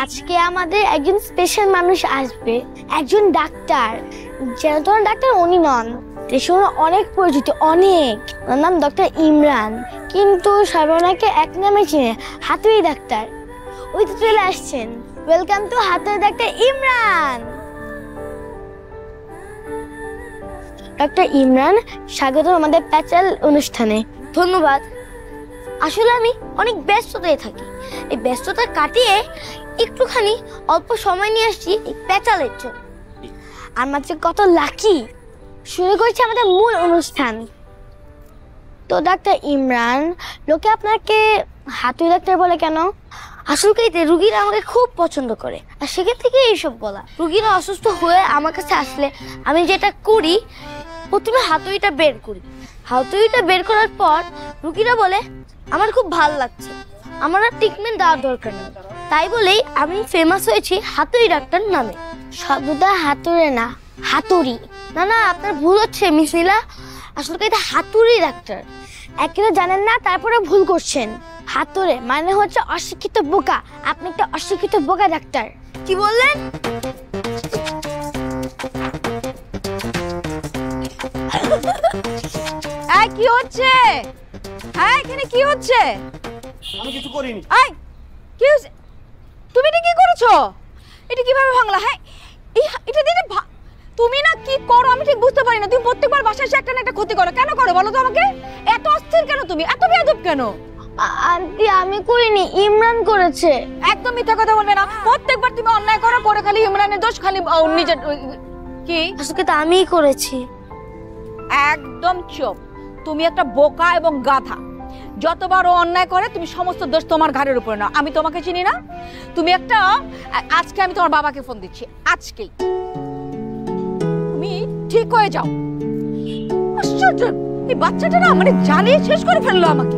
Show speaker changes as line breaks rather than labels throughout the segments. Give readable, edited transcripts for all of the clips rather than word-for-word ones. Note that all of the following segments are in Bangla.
আজকে আমাদের একজন স্পেশাল মানুষ আসবে, একজন ডাক্তার। যেন ধরুন ডাক্তার উনি নন, দেশে অনেক পরিচিত, অনেক। ওনার নাম ডক্টর ইমরান, কিন্তু সবাই ওনাকে এক নামে চিনে, হাতুড়ি ডাক্তার। ওই তো চলে আসছেন। ওয়েলকাম টু হাতুড়ি ডাক্তার ইমরান। ডক্টর ইমরান, স্বাগত আমাদের প্যাচাল অনুষ্ঠানে। ধন্যবাদ। আসলে আমি অনেক ব্যস্ততায় থাকি, এই ব্যস্ততা কাটিয়ে একটুখানি অল্প সময় নিয়ে আসছি এই প্যাচালের জন্য। আমার যে কত লাকি, শুরু করছে আমাদের মূল অনুষ্ঠান। তো ডাক্তার ইমরান, লোকে আপনাকে হাতুড়ি ডাক্তার বলে কেন? আসলে কি রুগীরা আমাকে খুব পছন্দ করে, আর সেখান থেকে এইসব বলা। রুগীরা অসুস্থ হয়ে আমার কাছে আসলে আমি যেটা করি, প্রথমে হাতুড়িটা বের করি। হাতুড়িটা বের করার পর রুগীরা বলে আমার খুব ভালো লাগছে, আমার আর ট্রিটমেন্ট দেওয়ার দরকার নেই। তাই বলেই আমি ফেমাস হয়েছি হাতুড়ি ডাক্তার নামে। শব্দটা হাতুড়ে না, হাতুড়ি। না না, আপনার ভুল হচ্ছে মিস নীলা, আসলে এটা হাতুড়ি ডাক্তার। একেবারে জানেন না, তারপরে ভুল করছেন। হাতুড়ে মানে হচ্ছে অশিক্ষিত বোকা। আপনি একটা অশিক্ষিত বোকা ডাক্তার। কি বললেন?
কি হচ্ছে? হ্যাঁ, এখানে কি হচ্ছে?
আমি কিছু করিনি।
কি হচ্ছে? তুমি এটা কি করেছো? এটা কিভাবে ভাঙলা? হ্যাঁ, এটা দিয়ে তুমি না কি করো আমি ঠিক বুঝতে পারি না। তুমি প্রত্যেকবার বাসায় এসে একটা না একটা ক্ষতি করো, কেন করো বলো তো আমাকে? এত অস্থির কেন তুমি? এত বেয়াদব কেন?
আন্টি আমি করিনি, ইমরান করেছে।
একদম মিথ্যা কথা বলবে না। প্রত্যেকবার তুমি অন্যায় করো, করে খালি ইমরানের দোষ, খালি নিজের। কি
আসলে তো আমিই করেছি।
একদম চুপ। তুমি একটা বোকা এবং গাধা। যতবার ও অন্যায় করে তুমি সমস্ত দোষ তোমার ঘাড়ের উপরে নাও। আমি তোমাকে চিনি না? তুমি একটা, আজকে আমি তোমার বাবাকে ফোন দিচ্ছি, আজকেই। তুমি ঠিক হয়ে যাও। আশ্চর্য, এই বাচ্চাটা না মানে জ্বালিয়ে শেষ করে ফেললো আমাকে।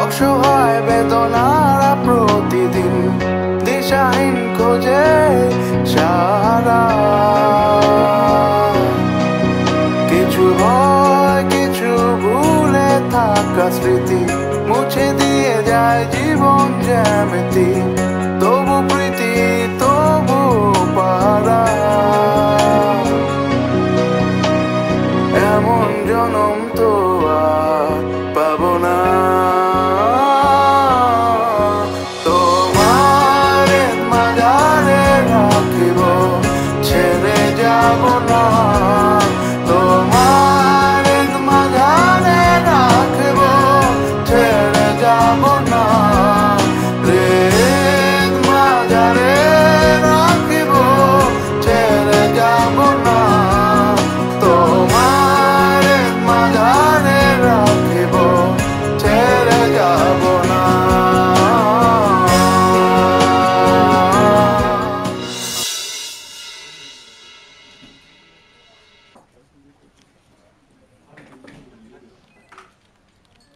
অসহায় বেদনারা প্রতিদিন দিশাহীন খোঁজে সারা। কিছু হয়, কিছু ভুলে থাকা স্মৃতি মুছে দিয়ে যায় জীবন জ্যামিতি। তবু প্রীতি, তবু পারা, এমন জনম তো আর পাবো না।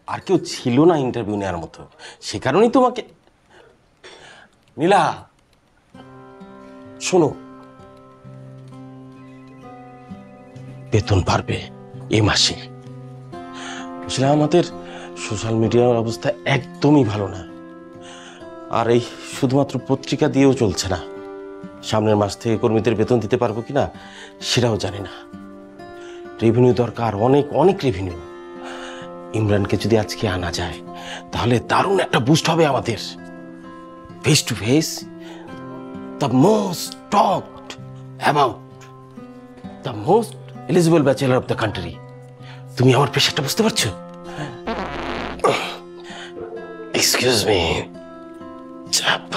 আর কেউ ছিল না ইন্টারভিউ নেওয়ার মতো, সে কারণেই তোমাকে। নীলা শোনো, বেতন বাড়বে এই মাসে। আসলে আমাদের সোশ্যাল মিডিয়ার অবস্থা একদমই ভালো না, আর এই শুধুমাত্র পত্রিকা দিয়েও চলছে না। সামনের মাস থেকে কর্মীদের বেতন দিতে পারবো কিনা সেটাও জানি না। রেভিনিউ দরকার, অনেক অনেক রেভিনিউ। ইমরানকে যদি আজকে আনা যায় তাহলে দারুণ একটা বুস্ট হবে আমাদের। Face to face the most talked about the most eligible bachelor of the country. তুমি আমার প্রেশারটা বুঝতে পারছো? Excuse me. চাপ।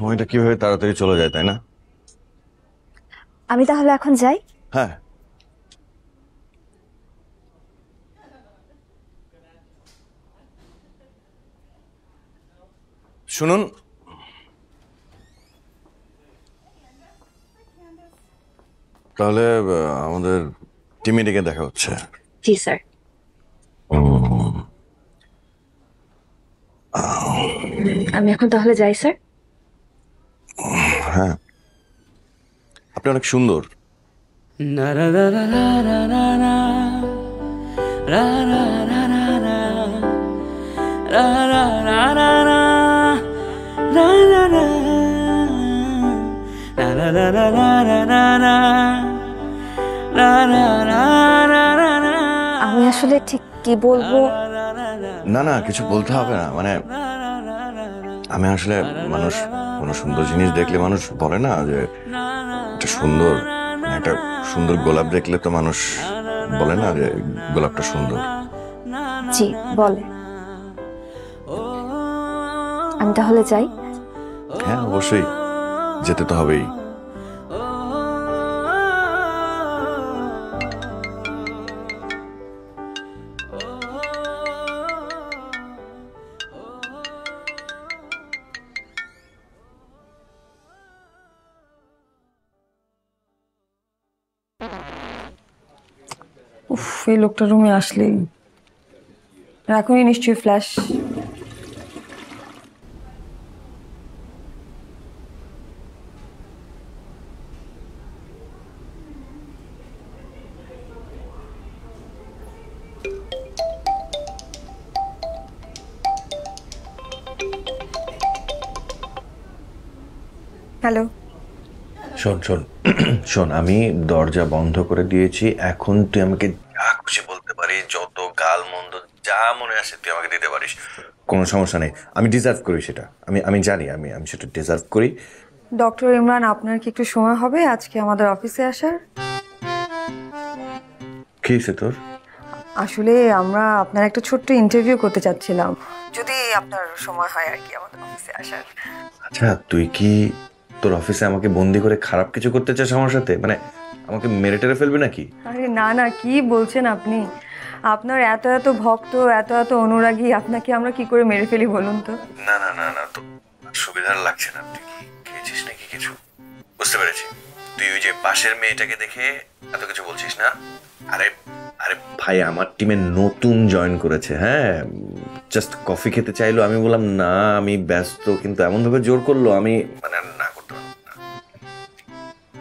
সময়টা কিভাবে তাড়াতাড়ি চলে যায়, তাই না?
আমি তাহলে এখন যাই।
হ্যাঁ, শুনুন, তাহলে আমাদের টিম মিটিংয়ে দেখা হচ্ছে।
জি স্যার। আমি এখন তাহলে যাই স্যার।
হ্যাঁ, আপনি অনেক সুন্দর।
আমি আসলে ঠিক কি বলবো।
না না, কিছু বলতে হবে না, মানে আমি আসলে মানুষ কোনো সুন্দর জিনিস দেখলে মানুষ বলে না যে এটা সুন্দর, একটা সুন্দর গোলাপ দেখলে তো মানুষ বলে না যে গোলাপটা সুন্দর।
জি বলে। আমি তাহলে যাই।
হ্যাঁ অবশ্যই, যেতে তো হবেই।
উফ, এই লোকটা রুমে আসলেই এখনই নিশ্চয়ই ফ্ল্যাশ। হ্যালো,
শোন শোন শোন, আমি দরজা বন্ধ করে দিয়েছি, এখন তুই আমাকে যা খুশি বলতে পারিস, যত গাল মন্দ যা মনে আসে তুই আমাকে দিতে পারিস, কোনো সমস্যা নেই। আমি ডিজার্ভ করি সেটা, আমি জানি, আমি আমি সেটা ডিজার্ভ করি।
ডক্টর ইমরান, আপনার কি একটু সময় হবে আজকে আমাদের অফিসে আসার?
কি হয়েছে তোর?
আসলে আমরা আপনার একটা ছোট্ট ইন্টারভিউ করতে চাচ্ছিলাম, যদি আপনার সময় হয় আর কি আমাদের অফিসে আসার।
আচ্ছা, তুই কি তোর অফিসে আমাকে বন্দি করে খারাপ কিছু করতে চাস আমার সাথে? মানে আমাকে মেরে টেরে ফেলবি নাকি?
আরে না না, কি বলছেন আপনি? আপনার এত এত ভক্ত, এত এত অনুরাগী, আপনাকে আমরা কি করে মেরে ফেলি বলুন তো?
না না না না, তো সুবিধা লাগছে না। তুই কি খেয়েছিস নাকি কিছু? বুঝতে পেরেছি, তুই ওই যে পাশের মেয়েটাকে দেখে এত কিছু বলছিস না। আরে আরে ভাই, আমার টিমে নতুন জয়েন করেছে, হ্যাঁ, জাস্ট কফি খেতে চাইলো, আমি বললাম না আমি ব্যস্ত, কিন্তু এমন ভাবে জোর করলো, আমি মানে না করতে পারলাম না।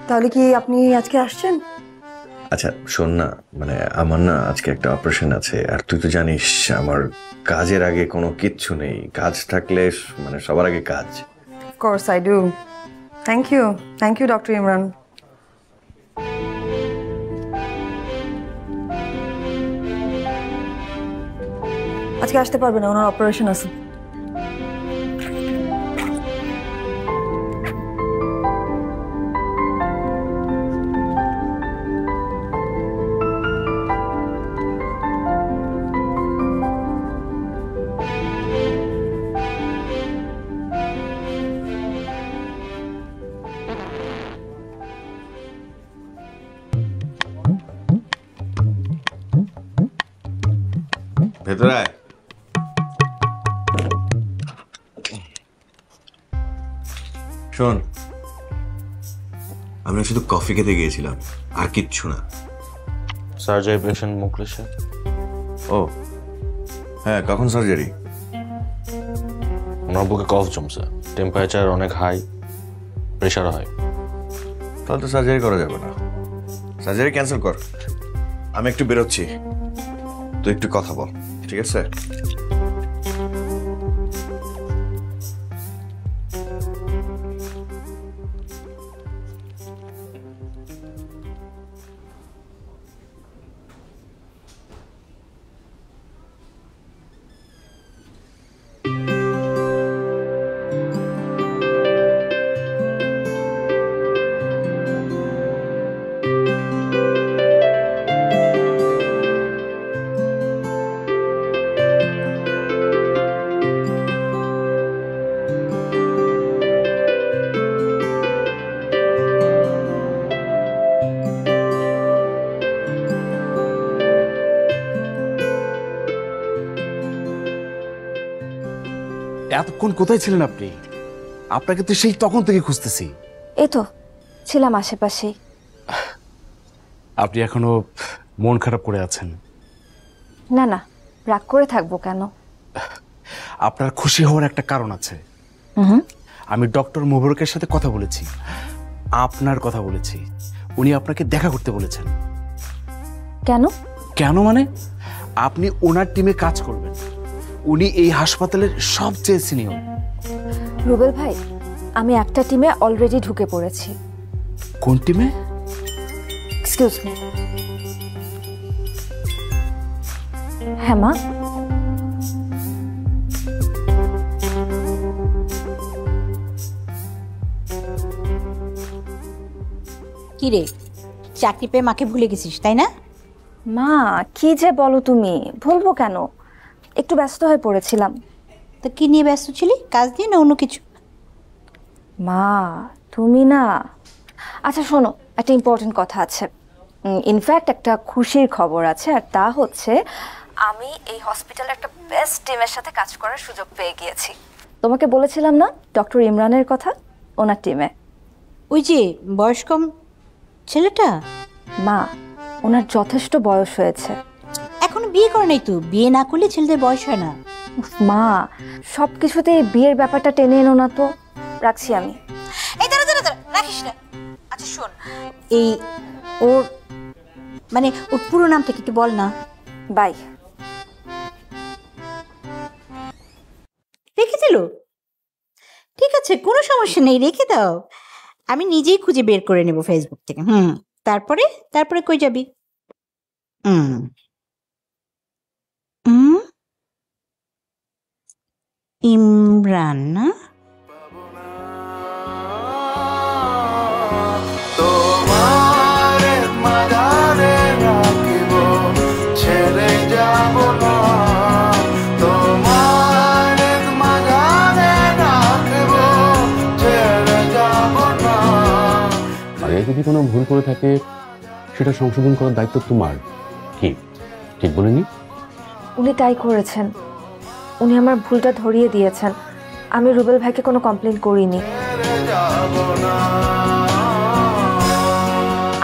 তাহলে কি আপনি আজকে আসছেন?
আচ্ছা শোন না, মানে আমার না আজকে একটা অপারেশন আছে, আর তুই তো জানিস আমার কাজের আগে কোনো কিচ্ছু নেই, কাজ থাকলে মানে সবার আগে কাজ।
Of course I do. Thank you, Dr. Imran. আজকে আসতে পারবে না, ওনার অপারেশন আছে।
ভেতরে আয়। শোন, আমরা শুধু কফি খেতে গিয়েছিলাম, আর কিচ্ছু না।
Surgery patient মুখলেশে।
ও হ্যাঁ, কখন সার্জারি?
ওনার বুকে কফ জমছে, টেম্পারেচার অনেক হাই, প্রেশার হয়।
তাহলে তো সার্জারি করা যাবে না, সার্জারি ক্যান্সেল কর। আমি একটু বেরোচ্ছি, তুই একটু কথা বল, ঠিক আছে?
এতক্ষণ কোথায় ছিলেন আপনি? আপনাকে তো সেই তখন থেকে খুঁজতেছি।
এই তো ছিলাম আশেপাশেই।
আপনি এখনো মন খারাপ করে আছেন?
না না, রাগ করে থাকবো কেন?
আপনার খুশি হওয়ার একটা কারণ আছে। আমি ডক্টর মোবারকের সাথে কথা বলেছি, আপনার কথা বলেছি। উনি আপনাকে দেখা করতে বলেছেন।
কেন?
কেন মানে, আপনি ওনার টিমে কাজ করবেন। উনি এই হাসপাতালের সবচেয়ে সিনিয়র।
রুবেল ভাই, আমি একটা টিমে অলরেডি ঢুকে পড়েছি।
কোন টিমে?
Excuse me. হ্যাঁ মা।
কি রে, চাকরি পেয়ে মাকে ভুলে গেছিস তাই না?
মা কি যে বলো তুমি, ভুলবো কেন? একটু ব্যস্ত হয়ে পড়েছিলাম।
তো কি নিয়ে ব্যস্ত ছিলি, কাজ নিয়ে না অন্য কিছু?
মা তুমি না, আচ্ছা শোনো, একটা ইম্পর্টেন্ট কথা আছে। ইনফ্যাক্ট একটা খুশির খবর আছে, আর তা হচ্ছে আমি এই হসপিটালে একটা বেস্ট টিমের সাথে কাজ করার সুযোগ পেয়ে গিয়েছি। তোমাকে বলেছিলাম না ডক্টর ইমরানের কথা, ওনার টিমে।
ওই যে বয়স কম ছেলেটা?
মা ওনার যথেষ্ট বয়স হয়েছে।
এখনো বিয়ে করে নাই তো, বিয়ে না করলে ছেলেদের বয়স হয় না।
উফ, মা সব কিছুতে বিয়ের ব্যাপারটা টেনে এনো না তো। রাখছি আমি।
এই দাঁড়া দাঁড়া দাঁড়া, রাখিস না। আচ্ছা শোন, এই ওর মানে ওর পুরো নামটা কি একটু বল না।
বাই।
রেখে দিল? ঠিক আছে, কোনো সমস্যা নেই, রেখে দাও। আমি নিজেই খুঁজে বের করে নেব ফেসবুক থেকে। তারপরে তারপরে কই যাবি? ইমরান না?
তোমার মাঝারে রাখিব, ছেড়ে যাব না। তোমার মাঝারে রাখিব, ছেড়ে যাব না।
আগে যদি কোনো ভুল করে থাকে সেটা সংশোধন করার দায়িত্ব তোমার। কি ঠিক বলিনি?
উনি তাই করেছেন। উনি আমার ভুলটা ধরিয়ে দিয়েছেন। আমি রুবেল ভাইকে কোনো কমপ্লেন করিনি।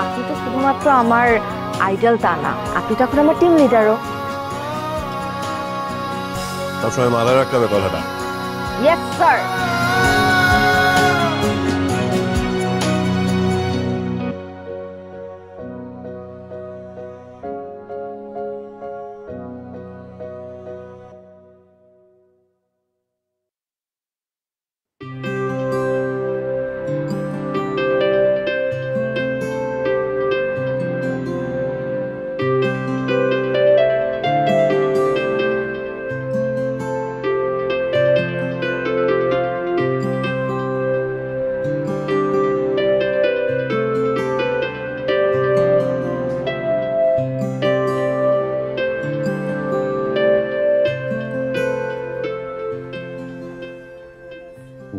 আপনি তো শুধুমাত্র আমার আইডল তা না, আপনি তো এখন আমার টিম লিডারও।
সবসময় মাথায় রাখতে হবে কথাটা।
Yes sir.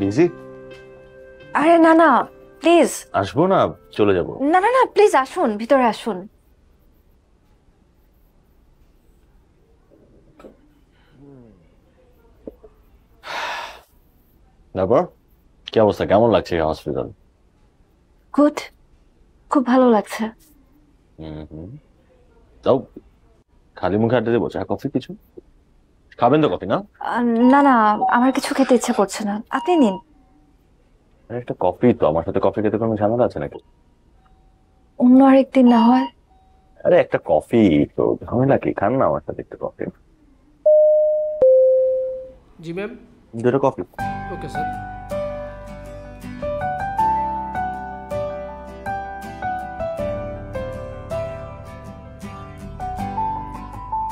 বিজি?
আরে না না প্লিজ।
আসবো না, চলে যাব?
না না না প্লিজ আসুন, ভিতরে আসুন।
তারপর কি অবস্থা, কেমন লাগছে হসপিটাল?
গুড, খুব ভালো লাগছে।
তাও খালি মুখে আড্ডা দেবো? চা কফি কিছু খাবেন তো? কফি না?
না না, আমার কিছু খেতে ইচ্ছা করছে না, আপনি নিন।
একটা কফি তো, আমার সাথে কফি খেতে কোনো ঝামেলা আছে নাকি?
অন্য আরেকদিন না হয়।
আরে একটা কফি তো, ঝামেলা কি? খান না আমার সাথে একটা কফি।
जी मैम।
দুটো কফি।
Okay sir.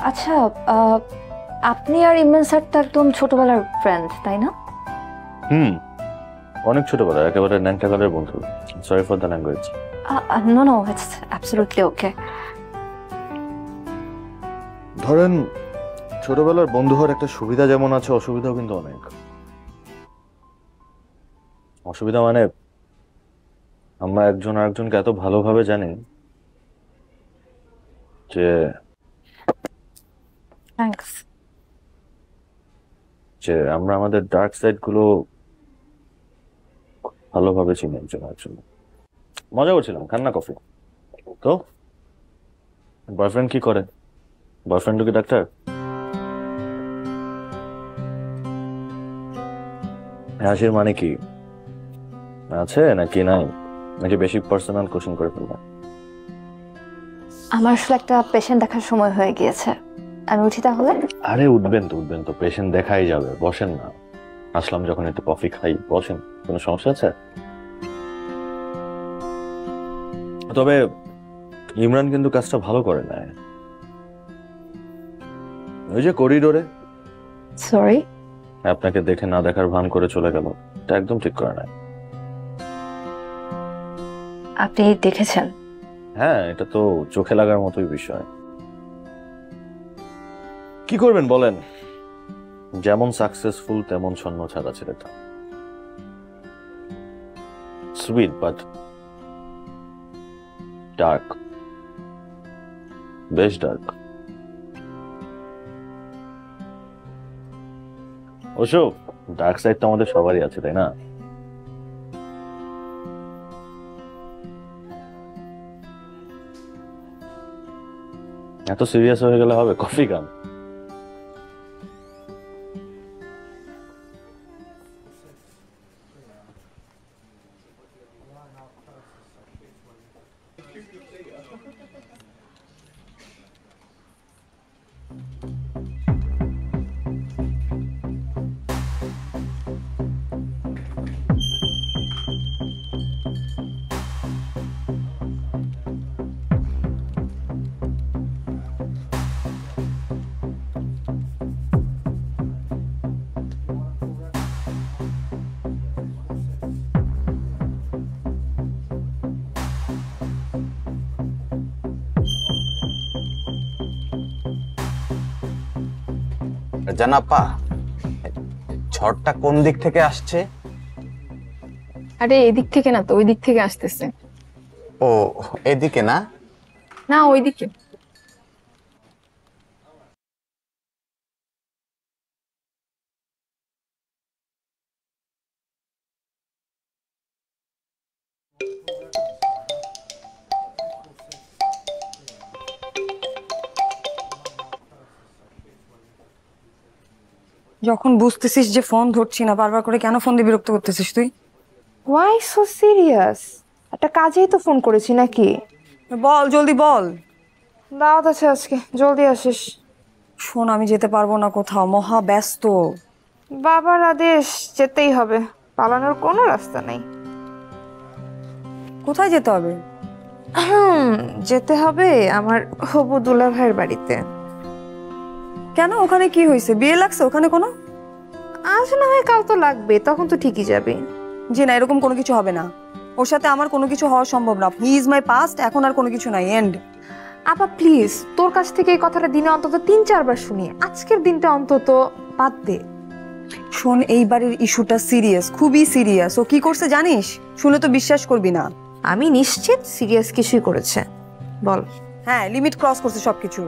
আচ্ছা আপনি আর ইমরান স্যার তো একদম ছোটবেলার ফ্রেন্ড তাই না?
অনেক ছোটবেলা, একেবারে ন্যাংটাকালের বন্ধু। Sorry for the language.
No no, it's absolutely okay.
ধরেন ছোটবেলার বন্ধু হওয়ার একটা সুবিধা যেমন আছে, অসুবিধাও কিন্তু অনেক। অসুবিধা মানে আমরা একজন আরেকজনকে এত ভালোভাবে জানি যে
থ্যাঙ্কস।
যে আমরা আমাদের ডার্ক সাইড গুলো ভালোভাবে চিনি একজনের জন্য। মজা করছিলাম, খান না কফি। তো বয়ফ্রেন্ড কি করে? বয়ফ্রেন্ড কি ডাক্তার? হাসির মানে কি? আছে নাকি নাই, নাকি বেশি পার্সোনাল কোশ্চেন করে ফেললাম?
আমার আসলে একটা পেশেন্ট দেখার সময় হয়ে গিয়েছে, আমি উঠি তাহলে?
আরে উঠবেন তো পেশেন্ট দেখাই যাবে, বসেন না। আসলাম যখন একটু কফি খাই, বসেন, কোনো সমস্যা আছে? তবে ইমরান কিন্তু কাজটা ভালো করে না। ওই যে করিডোরে
সরি,
আপনাকে দেখে না দেখার ভান করে চলে গেল, এটা একদম ঠিক করে না।
আপনি দেখেছেন?
হ্যাঁ, এটা তো চোখে লাগার মতোই বিষয়। কি করবেন বলেন? যেমন সাকসেসফুল তেমন ছন্ন ছাড়া ছেলেটা। সুইট বাট ডার্ক, বেশ ডার্ক। অবশ্য ডার্ক সাইড তো আমাদের সবারই আছে, তাই না? এত সিরিয়াস হয়ে গেলে হবে? কফি খান।
জানাপা, ঝড়টা কোন দিক থেকে আসছে?
আরে এদিক থেকে না তো, ওই দিক থেকে আসতেছে।
ও, এদিকে না?
না, ওইদিকে।
যখন বুঝতেছিস যে ফোন ধরছি না, বারবার করে কেন ফোন দিয়ে বিরক্ত করতেছিস তুই?
Why so serious? একটা কাজেই তো ফোন করেছি নাকি?
বল, জলদি বল।
দাওয়াত আছে আজকে, জলদি আসিস।
শোন, আমি যেতে পারবো না কোথাও, মহা ব্যস্ত।
বাবার আদেশ, যেতেই হবে, পালানোর কোনো রাস্তা নেই।
কোথায় যেতে হবে?
যেতে হবে আমার হবু দুলা ভাইয়ের বাড়িতে।
কেন, ওখানে কি হয়েছে? বিয়ে লাগছে ওখানে কোনো?
আজ না হয় কাল তো লাগবে, তখন তো ঠিকই যাবে।
জি না, এরকম কোনো কিছু হবে না। ওর সাথে আমার কোনো কিছু হওয়া সম্ভব না। হি ইজ মাই পাস্ট, এখন আর কোনো কিছু নাই, এন্ড।
আপা প্লিজ, তোর কাছ থেকে এই কথাটা দিনে অন্তত 3-4 বার শুনি, আজকের দিনটা অন্তত বাদ দে।
শোন, এই বাড়ির ইস্যুটা সিরিয়াস, খুবই সিরিয়াস। ও কি করছে জানিস? শুনে তো বিশ্বাস করবি না।
আমি নিশ্চিত সিরিয়াস কিছুই করেছে। বল।
হ্যাঁ, লিমিট ক্রস করছে সবকিছু।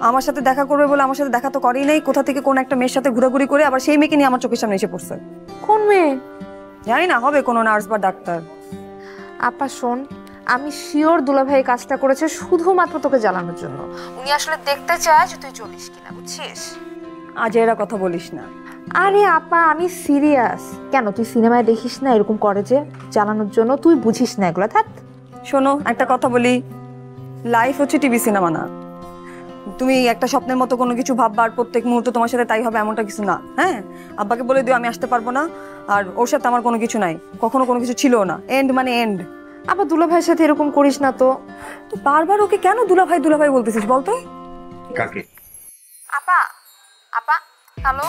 আমার সাথে দেখা করবে বলে আমার সাথে দেখা তো করেই নাই, কোথা থেকে কোন একটা মেয়ের সাথে ঘোরাঘুরি করে আবার সেই মেয়েকে নিয়ে আমার চোখের সামনে এসে পড়ছে।
কোন মেয়ে?
জানি না, হবে কোনো নার্স বা ডাক্তার।
আপা শোন, আমি শিওর দুলাভাই কাজটা করেছে শুধুমাত্র তোকে জ্বালানোর জন্য। উনি আসলে দেখতে চায় যে তুই চলিস কিনা, বুঝছিস?
আজ এরা কথা বলিস না।
আরে আপা, আমি সিরিয়াস। কেন, তুই সিনেমায় দেখিস না এরকম করে যে জ্বালানোর জন্য? তুই বুঝিস না এগুলো, থাক।
শোনো, একটা কথা বলি, লাইফ হচ্ছে টিভি সিনেমা না। তুমি একটা স্বপ্নের মতো কোনো কিছু ভাববা আর প্রত্যেক মুহূর্তে তোমার সাথে তাই হবে এমনটা কিছু না। হ্যাঁ, আব্বাকে বলে দিও আমি আসতে পারবো না, আর ওর সাথে আমার কোনো কিছু নাই, কখনো কোনো কিছু ছিল না। এন্ড মানে এন্ড।
আপা দুলাভাইয়ের সাথে এরকম করিস না তো।
তুই বারবার ওকে কেন দুলাভাই দুলাভাই বলতেছিস বলতো?
কাকে?
আপা, আপা, হ্যালো।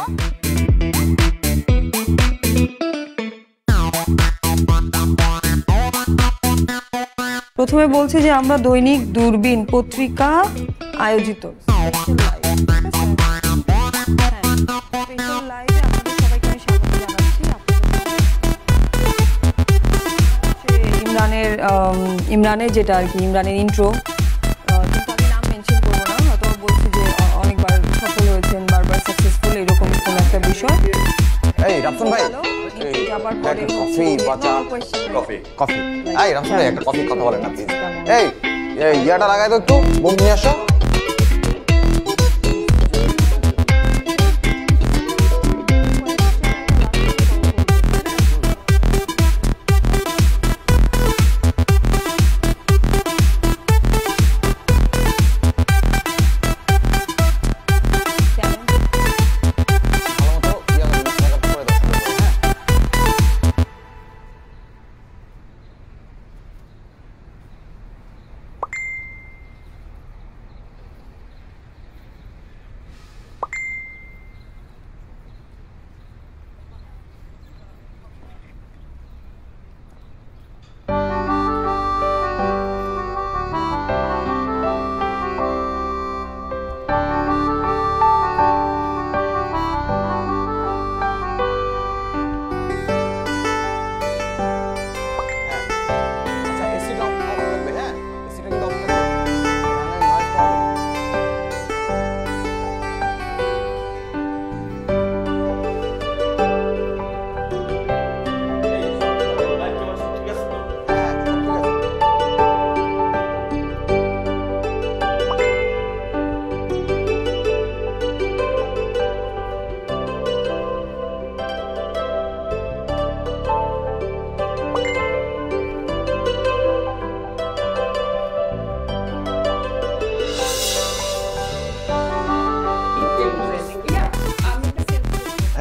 প্রথমে বলছি যে আমরা দৈনিক দূরবীন পত্রিকা আয়োজিত ইমরানের যেটা আর কি, ইমরানের ইন্ট্রো, কিন্তু আমি নাম মেনশন করবো না, হয়তো বলছি যে অনেকবার সফল হয়েছেন, বারবার সাকসেসফুল, এরকম কোনো একটা বিষয়।
রাফসান ভাই
যাবার
একটা
পরে
কফি বা চা কফি এই রাফসান ভাই একটা কফি কথা বলেন না প্লিজ এই ইয়াটা লাগাই দাও একটু বোম নিয়ে আসো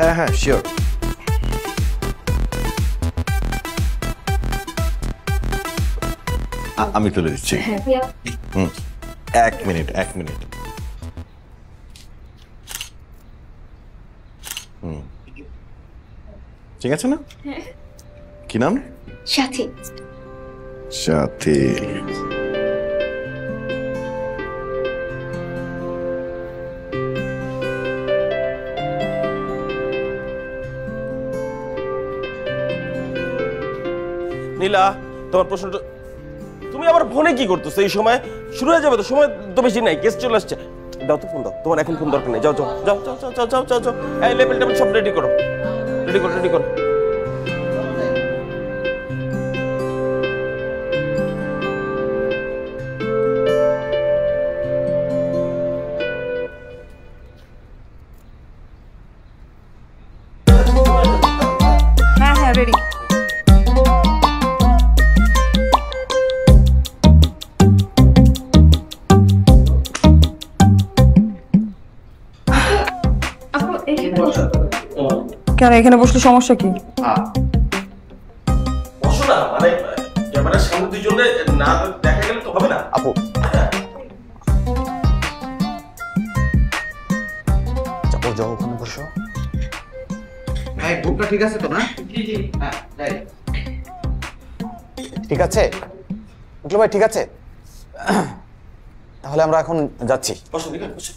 হ্যাঁ হ্যাঁ শিওর আমি তুলে দিচ্ছি হুম 1 মিনিট হুম ঠিক আছে না কি নাম
সাথী
সাথী
নীলা তোমার প্রশ্নটা তুমি আবার ফোনে কি করতেছো এই সময় শুরু হয়ে যাবে তো সময় তো বেশি নাই গেস্ট চলে আসছে দাও তো ফোন দাও তোমার এখন ফোন দরকার নেই যাও যাও যাও যাও যাও যাও যাও যাও এই লেবেল টেবিল সব রেডি করো রেডি করো
হ্যাঁ রেডি কেন এখানে বসলে সমস্যা কি
বসো না মানে ক্যামেরার সামনে দুইজনে না দেখা গেলে তো হবে না
আপু চাপড় যাও ওখানে বসো
ভাই বুকটা ঠিক আছে তো না জি জি হ্যাঁ রাইট
ঠিক আছে উঠলো ভাই ঠিক আছে তাহলে আমরা এখন যাচ্ছি
বসো দেখো বসো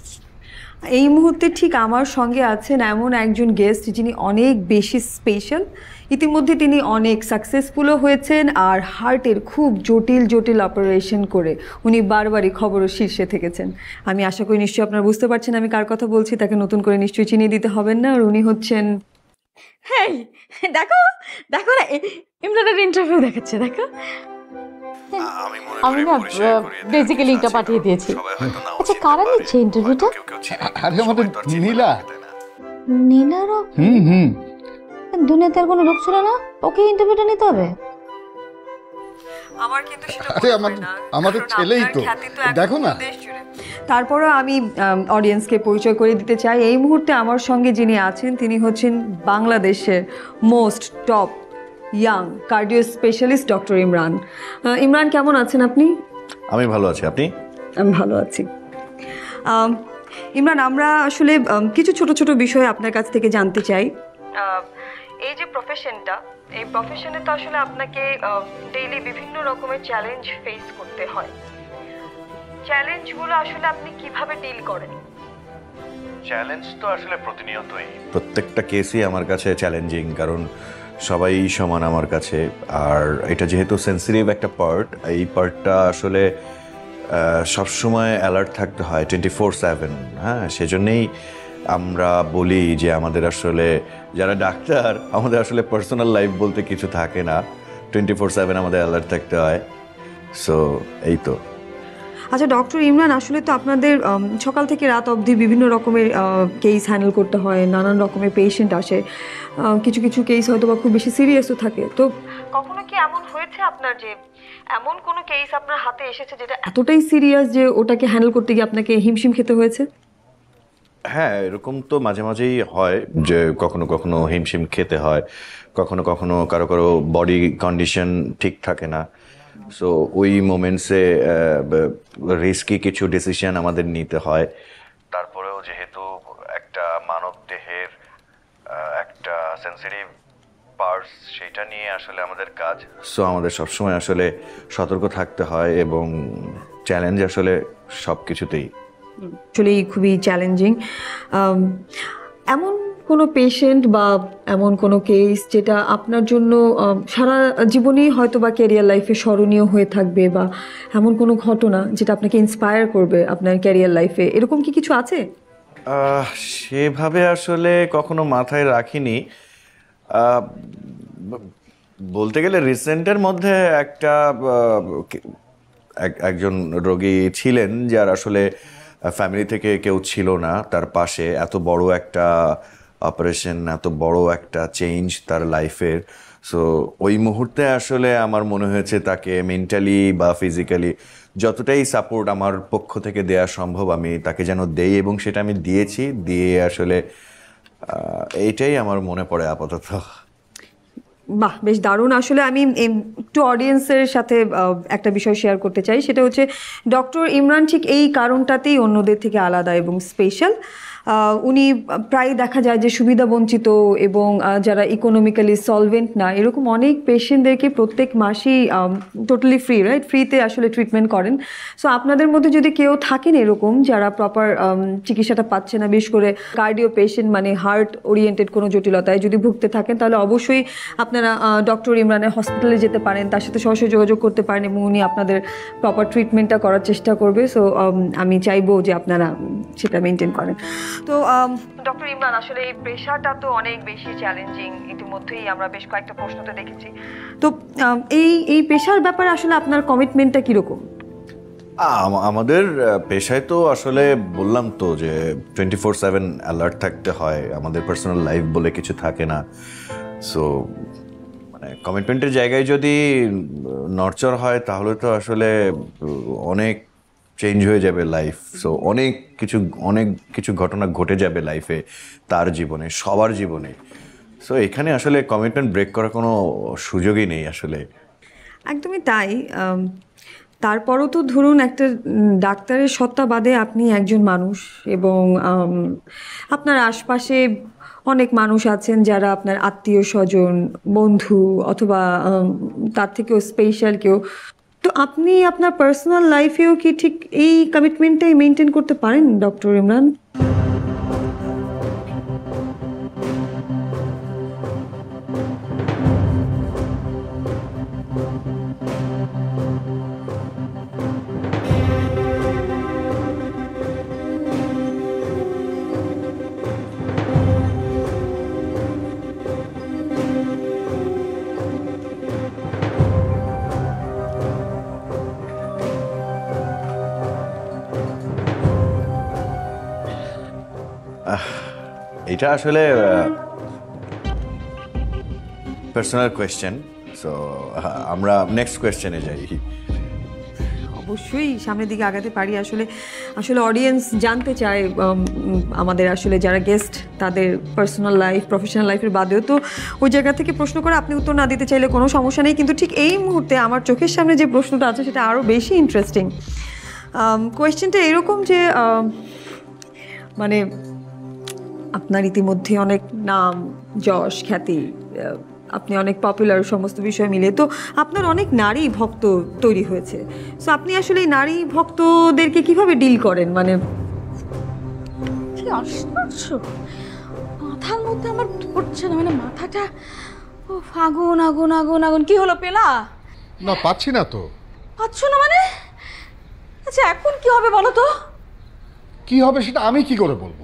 এই মুহূর্তে ঠিক আমার সঙ্গে আছেন এমন একজন গেস্ট যিনি অনেক বেশি স্পেশাল ইতিমধ্যে তিনি অনেক সাকসেসফুলও হয়েছেন আর হার্টের খুব জটিল অপারেশন করে উনি বারবারই খবরও শীর্ষে থেকেছেন আমি আশা করি নিশ্চয়ই আপনারা বুঝতে পারছেন আমি কার কথা বলছি তাকে নতুন করে নিশ্চয়ই চিনিয়ে দিতে হবেন না আর উনি হচ্ছেন
হেই দেখো দেখো না ইমরানের ইন্টারভিউ দেখাচ্ছে দেখো
আমি না বেসিক্যালি লিংকটা পাঠিয়ে দিয়েছি আচ্ছা কারা নিচ্ছে ইন্টারভিউটা
আরে আমাদের নীলা
নীলারও
হুম
দুনিয়াতে আর কোনো লোক ছিল না ওকে ইন্টারভিউটা নিতে হবে
আমার কিন্তু সেটা
আরে আমাদের ছেলেই তো দেখো না
তারপরে আমি অডিয়েন্সকে পরিচয় করে দিতে চাই এই মুহূর্তে আমার সঙ্গে যিনি আছেন তিনি হচ্ছেন বাংলাদেশের most top young cardio specialist doctor Imran Imran কেমন আছেন আপনি
আমি ভালো আছি আপনি
আমি ভালো আছি ইমরান আমরা আসলে কিছু ছোট ছোট বিষয় আপনার কাছ থেকে জানতে চাই এই যে প্রফেশনটা এই প্রফেশনে তো আসলে আপনাকে ডেইলি বিভিন্ন রকমের চ্যালেঞ্জ ফেস করতে হয় চ্যালেঞ্জগুলো আসলে আপনি কিভাবে ডিল করেন
চ্যালেঞ্জ তো আসলে প্রতিনিয়তই প্রত্যেকটা কেসই আমার কাছে চ্যালেঞ্জিং কারণ সবাই সমান আমার কাছে আর এটা যেহেতু সেন্সিটিভ একটা পার্ট এই পার্টটা আসলে সবসময় অ্যালার্ট থাকতে হয় 24/7 হ্যাঁ সেজন্যই আমরা বলি যে আমাদের আসলে যারা ডাক্তার আমাদের আসলে পার্সোনাল লাইফ বলতে কিছু থাকে না, 24/7 আমাদের অ্যালার্ট থাকতে হয়। সো এই তো।
আচ্ছা ডক্টর ইমরান, আসলে তো আপনাদের সকাল থেকে রাত অবধি বিভিন্ন রকমের কেস হ্যান্ডেল করতে হয়, নানান রকমের পেশেন্ট আসে, কিছু কিছু কেস হয়তো বা খুব বেশি সিরিয়াসও থাকে। তো কখনো কি এমন হয়েছে আপনার যে এমন কোনো কেস আপনার হাতে এসেছে যেটা এতটাই সিরিয়াস যে ওটাকে হ্যান্ডেল করতে গিয়ে আপনাকে হিমশিম খেতে হয়েছে?
হ্যাঁ, এরকম তো মাঝে মাঝেই হয় যে কখনো কখনো হিমশিম খেতে হয়, কখনো কখনো কারো কারো বডি কন্ডিশন ঠিক থাকে না। সো ওই মোমেন্টসে রিস্কি কিছু ডিসিশন আমাদের নিতে হয়। তারপরেও যেহেতু একটা মানব দেহের একটা সেন্সিটিভ পার্টস, সেটা নিয়ে আসলে আমাদের কাজ। সো আমাদের সবসময় আসলে সতর্ক থাকতে হয় এবং চ্যালেঞ্জ আসলে সব কিছুতেই।
আসলেই খুবই চ্যালেঞ্জিং। এমন কোনো পেশেন্ট বা এমন কোনো কেস যেটা আপনার জন্য সারা জীবনেই হয়তো বা ক্যারিয়ার লাইফে স্মরণীয় হয়ে থাকবে, বা এমন কোনো ঘটনা যেটা আপনাকে ইন্সপায়ার করবে আপনার ক্যারিয়ার লাইফে, এরকম কি কিছু আছে?
সেভাবে আসলে কখনো মাথায় রাখিনি। বলতে গেলে রিসেন্টের মধ্যে একটা একজন রোগী ছিলেন যার আসলে ফ্যামিলি থেকে কেউ ছিল না তার পাশে। এত বড় একটা অপারেশন, এত বড় একটা চেঞ্জ তার লাইফের। সো ওই মুহূর্তে আসলে আমার মনে হয়েছে তাকে মেন্টালি বা ফিজিক্যালি যতটাই সাপোর্ট আমার পক্ষ থেকে দেওয়া সম্ভব আমি তাকে যেন দেই, এবং সেটা আমি দিয়েছি। দিয়ে আসলে এইটাই আমার মনে পড়ে আপাতত।
বাহ, বেশ দারুণ। আসলে আমি একটু অডিয়েন্সের সাথে একটা বিষয় শেয়ার করতে চাই, সেটা হচ্ছে ডক্টর ইমরান ঠিক এই কারণটাতেই অন্যদের থেকে আলাদা এবং স্পেশাল। উনি প্রায় দেখা যায় যে সুবিধাবঞ্চিত এবং যারা ইকোনমিক্যালি সলভেন্ট না, এরকম অনেক পেশেন্টদেরকে প্রত্যেক মাসেই টোটালি ফ্রি, রাইট, ফ্রিতে আসলে ট্রিটমেন্ট করেন। সো আপনাদের মধ্যে যদি কেউ থাকেন এরকম যারা প্রপার চিকিৎসাটা পাচ্ছে না, বিশেষ করে কার্ডিও পেশেন্ট মানে হার্ট ওরিয়েন্টেড কোনো জটিলতায় যদি ভুগতে থাকেন, তাহলে অবশ্যই আপনারা ডক্টর ইমরানের হসপিটালে যেতে পারেন, তার সাথে সরাসরি যোগাযোগ করতে পারেন এবং উনি আপনাদের প্রপার ট্রিটমেন্টটা করার চেষ্টা করবে। সো আমি চাইবো যে আপনারা সেটা মেনটেন করেন। তো ডক্টর ইমরান, আসলে এই প্রেশারটা তো অনেক বেশি চ্যালেঞ্জিং, ইতিমধ্যেই আমরা বেশ কয়েকটা প্রশ্নতে দেখেছি। তো এই পেশার ব্যাপারে আসলে আপনার কমিটমেন্টটা কীরকম?
আমাদের পেশায় তো আসলে বললাম তো যে 24/7 অ্যালার্ট থাকতে হয়, আমাদের পার্সোনাল লাইফ বলে কিছু থাকে না। সো মানে কমিটমেন্টের জায়গায় যদি নড়চড় হয় তাহলে তো আসলে অনেক চেঞ্জ হয়ে যাবে লাইফ। সো অনেক কিছু ঘটনা ঘটে যাবে লাইফে, তার জীবনে, সবার জীবনে। সো এখানে আসলে কমিটমেন্ট ব্রেক করার কোনো সুযোগই নেই আসলে।
একদমই তাই। তারপরও তো ধরুন একটা ডাক্তারের সত্তা বাদে আপনি একজন মানুষ, এবং আপনার আশপাশে অনেক মানুষ আছেন যারা আপনার আত্মীয় স্বজন, বন্ধু, অথবা তার থেকেও স্পেশাল কেউ। তো আপনি আপনার পার্সোনাল লাইফেও কি ঠিক এই কমিটমেন্টটাই মেনটেন করতে পারেন ডক্টর ইমরান?
এটা আসলে পার্সোনাল কোয়েশ্চেন। সো আমরা নেক্সট কোয়েশ্চেনে যাই।
অবশ্যই সামনের দিকে আগাতে পারি। আসলে অডিয়েন্স জানতে চায় আমাদের আসলে যারা গেস্ট তাদের পার্সোনাল লাইফ, প্রফেশনাল লাইফের বাদেও। তো ওই জায়গা থেকে প্রশ্ন করে আপনি উত্তর না দিতে চাইলে কোনো সমস্যা নেই, কিন্তু ঠিক এই মুহূর্তে আমার চোখের সামনে যে প্রশ্নটা আছে সেটা আরও বেশি ইন্টারেস্টিং। কোয়েশ্চেনটা এরকম যে মানে আপনার ইতিমধ্যে অনেক নাম, যশ, খ্যাতি, আপনি অনেক পপুলার সমস্ত বিষয় মিলে, তো আপনার অনেক নারী ভক্ত তৈরি হয়েছে। সো আপনি আসলে এই নারী ভক্তদেরকে কিভাবে ডিল করেন? মানে
কি আশ্চর্য, মাথার মধ্যে আমার ধরছে না, মানে মাথাটা আগুন আগুন আগুন আগুন। কি হলো, পেলা?
না, পাচ্ছি না তো।
পাচ্ছ না মানে? আচ্ছা এখন কি হবে বলো তো?
কি হবে সেটা আমি কি করে বলবো?